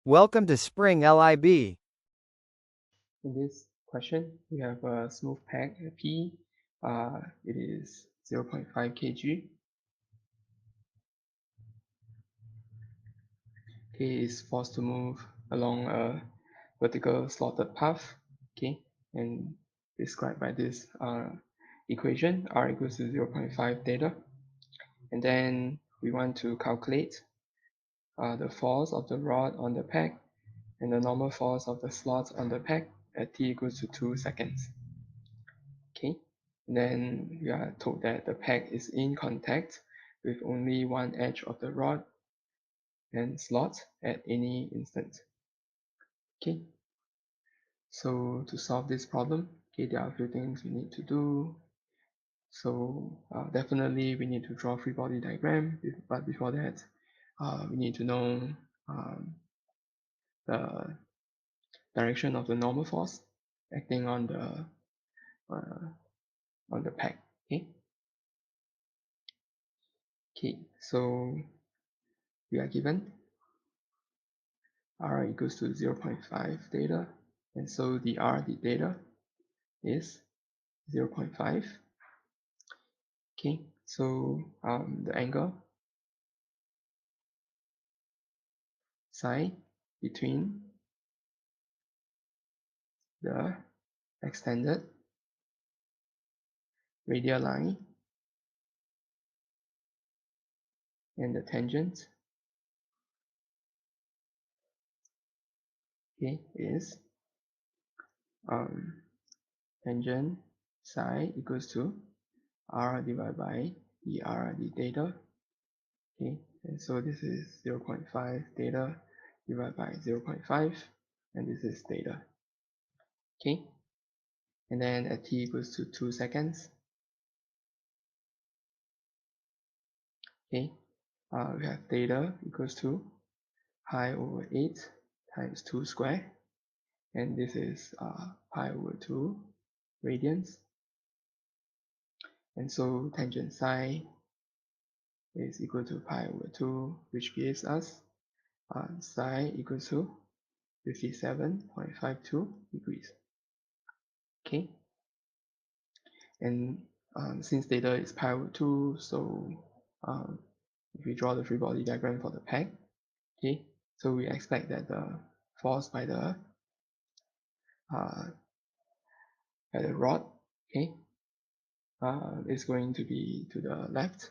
Welcome to Spring LIB. In this question, we have a smooth pack P. It is 0.5 kg. K is forced to move along a vertical slotted path. Okay, and described by this equation, R equals to 0.5 theta. And then we want to calculate the force of the rod on the peg and the normal force of the slot on the peg at t equals to 2 seconds. Okay, and then we are told that the peg is in contact with only one edge of the rod and slot at any instant. Okay, so to solve this problem, okay, there are a few things we need to do. So definitely we need to draw free body diagram, but before that, we need to know the direction of the normal force acting on the peg. Okay, so we are given R equals to 0.5 theta, and so the theta is 0.5. Okay, so the angle psi between the extended radial line and the tangent, okay, is tangent psi equals to R divided by d theta. Okay, and so this is 0.5 theta divided by 0.5, and this is theta. Okay, and then at t equals to 2 seconds, okay, we have theta equals to pi over 8 times 2 square, and this is pi over 2 radians, and so tangent psi is equal to pi over 2, which gives us psi equals to 57.52 degrees. Okay, and since theta is pi over 2, so if we draw the free body diagram for the peg, okay, so we expect that the force by the rod, okay, is going to be to the left.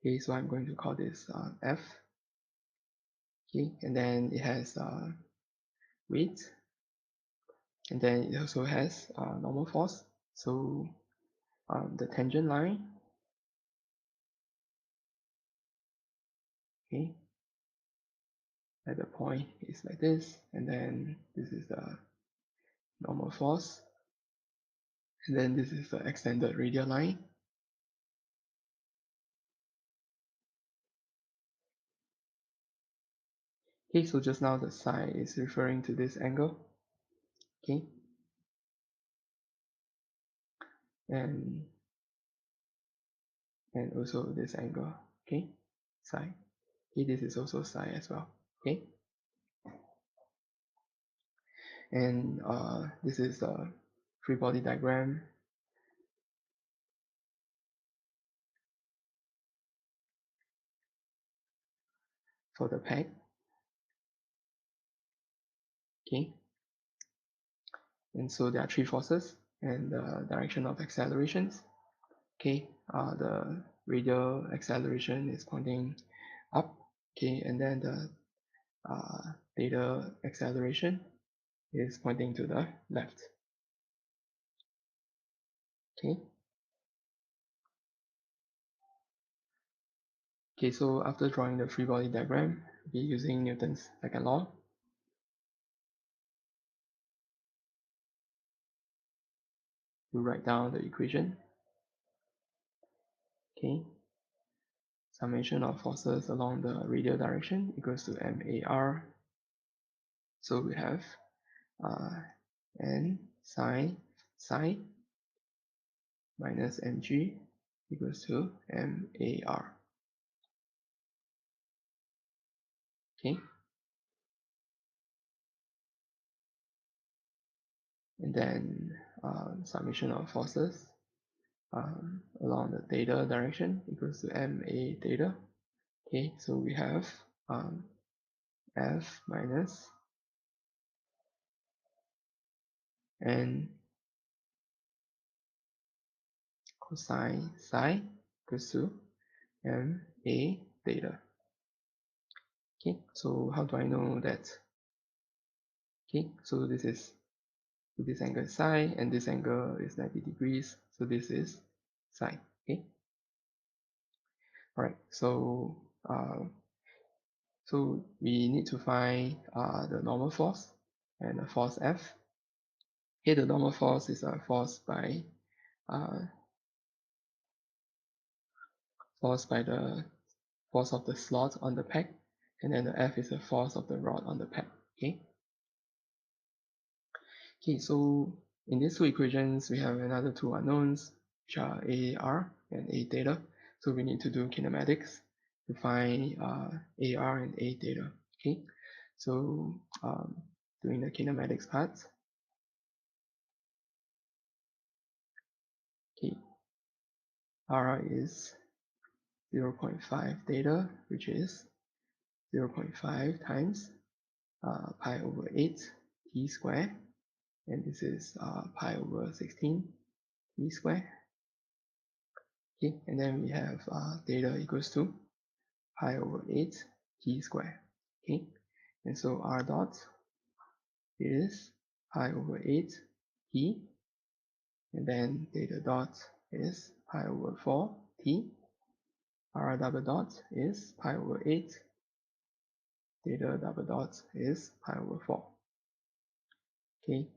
Okay, so I'm going to call this F. Okay, and then it has weight, and then it also has normal force. So the tangent line, okay, at the point is like this, and then this is the normal force, and then this is the extended radial line. Okay, so just now the psi is referring to this angle. Okay, and also this angle. Okay, psi. Okay, this is also psi as well. Okay, and this is the free body diagram for the peg. Okay, and so there are three forces and the direction of accelerations. Okay, the radial acceleration is pointing up. Okay, and then the theta acceleration is pointing to the left. Okay. Okay, so after drawing the free body diagram, we'll be using Newton's second law. To write down the equation. Okay, summation of forces along the radial direction equals to MAR. So we have N sine psi minus mg equals to MAR. Okay, and then summation of forces along the theta direction equals to ma theta. Okay, so we have F minus n cosine psi equals to ma theta. Okay, so how do I know that? Okay, so this angle is psi and this angle is 90 degrees, so this is psi. Okay, all right, so we need to find the normal force and the force F. Here the normal force is forced by the force of the slot on the peg, and then the F is the force of the rod on the peg. Okay, so in these two equations we have another two unknowns, which are AR and A theta. So we need to do kinematics to find AR and A theta. Okay, so doing the kinematics part. Okay, R is 0.5 theta, which is 0.5 times pi over 8 t square, and this is pi over 16 t square. Okay, and then we have theta equals to pi over 8 t square. Okay, and so r dot is pi over 8 t, and then theta dot is pi over 4 t. R double dot is pi over 8. Theta double dot is pi over 4. Okay,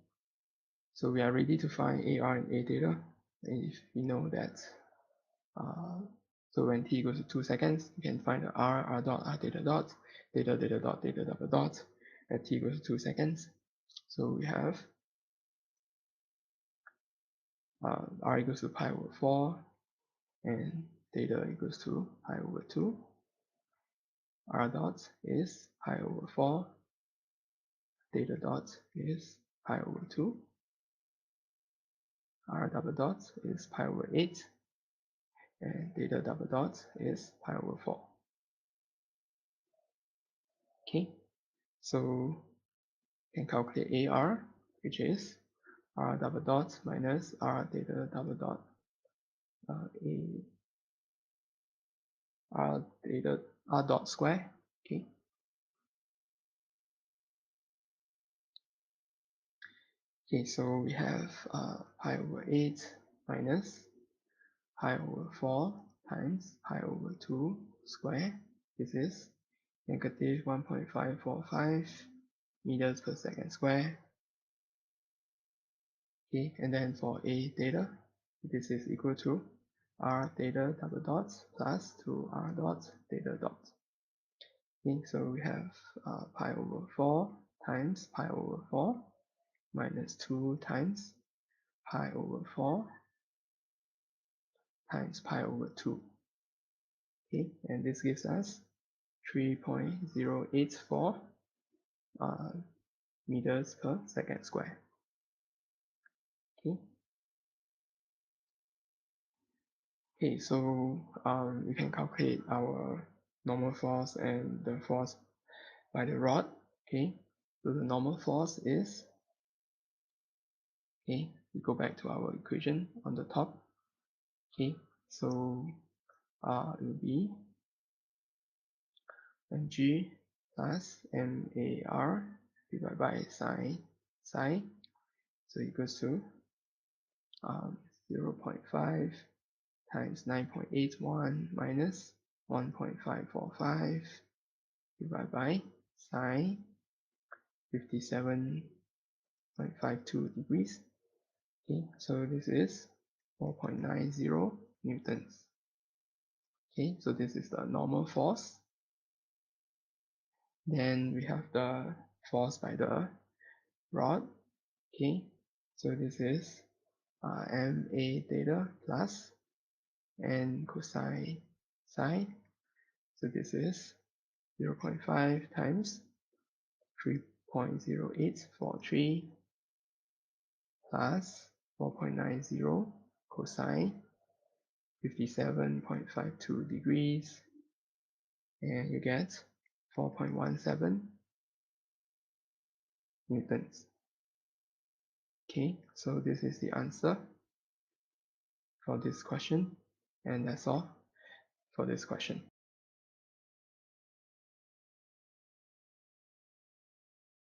so we are ready to find AR and A theta. And if we know that, so when t equals to 2 seconds, you can find the r dot, r theta dot, theta dot, theta double dot at t equals to 2 seconds. So we have r equals to pi over 4 and theta equals to pi over 2. R dot is pi over 4, theta dot is pi over 2. R double dot is pi over 8, and theta double dot is pi over 4. Okay, so you can calculate AR, which is R double dot minus R theta double dot R dot square. Okay, so we have pi over 8 minus pi over 4 times pi over 2 square. This is negative 1.545 meters per second square. Okay, and then for A theta, this is equal to R theta double dot plus 2R dot theta dot. Okay, so we have pi over 4 times pi over 4 minus 2 times pi over 4 times pi over 2. Okay, and this gives us 3.084 meters per second square. Okay. Okay, so we can calculate our normal force and the force by the rod. Okay, so the normal force is, okay, we go back to our equation on the top. Okay, so it will be mg plus mar divided by psi, so equals to 0.5 times 9.81 minus 1.545 divided by psi 57.52 degrees. Okay, so this is 4.90 newtons. Okay, so this is the normal force. Then we have the force by the rod. Okay, so this is ma theta plus n cosine psi. So this is 0.5 times 3.0843 plus 4.90 cosine 57.52 degrees, and you get 4.17 newtons. Okay, so this is the answer for this question, and that's all for this question.